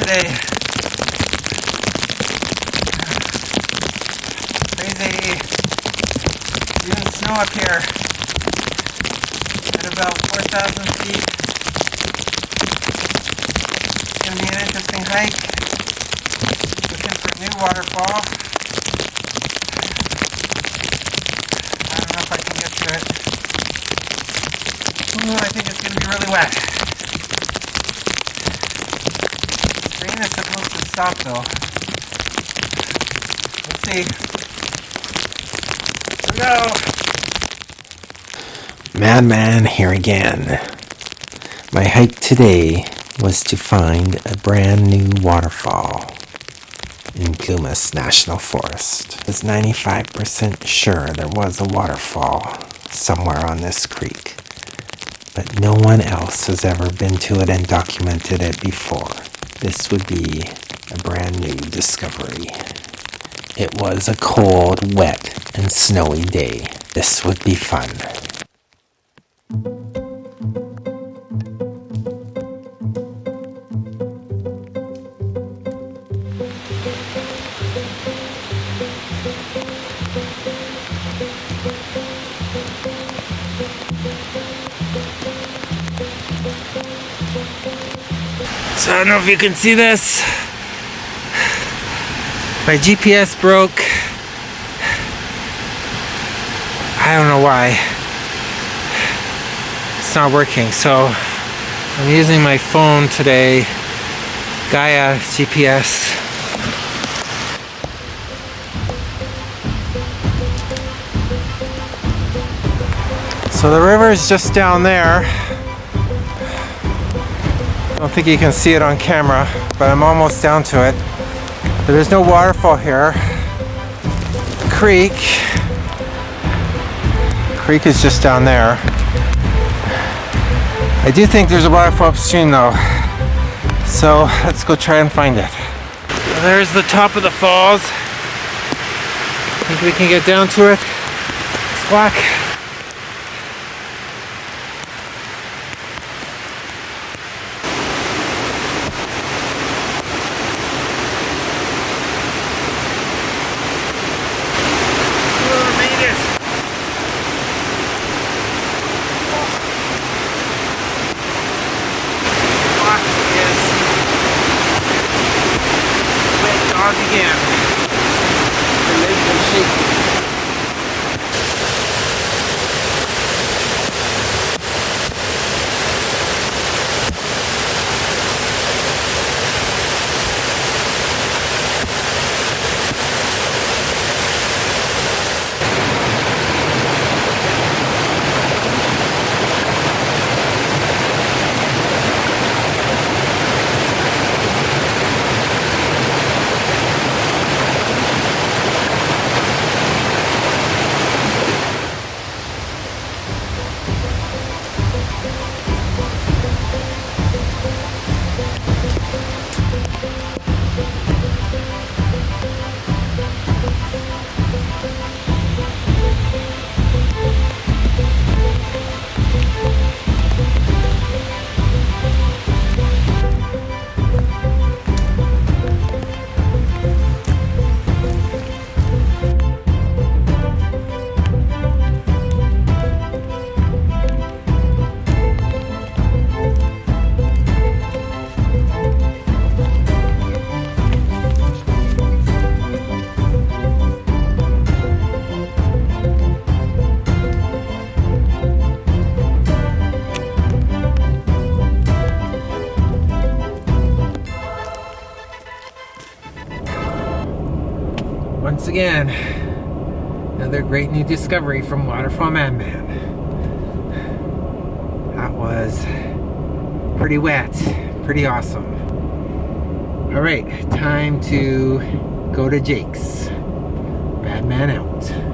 today. Crazy. Even snow up here at about 4,000 feet. It's going to be an interesting hike. Looking for a new waterfall. I don't know if I can get to it. Ooh, I think it's going to be really wet. The rain is supposed to stop though. Let's see. Here we go. Madman here again. My hike today was to find a brand new waterfall in Plumas National Forest. I was 95% sure there was a waterfall somewhere on this creek, but no one else has ever been to it and documented it before. This would be a brand new discovery. It was a cold, wet, and snowy day. This would be fun. So I don't know if you can see this. My GPS broke. I don't know why. It's not working. So I'm using my phone today, Gaia GPS. So the river is just down there. I don't think you can see it on camera, but I'm almost down to it. There is no waterfall here. Creek is just down there. I do think there's a waterfall upstream though. So let's go try and find it. Well, there's the top of the falls. I think we can get down to it. Let's walk. Again. The legs are shaking. Once again, another great new discovery from Waterfall Madman. That was pretty wet, pretty awesome. Alright, time to go to Jake's. Madman out.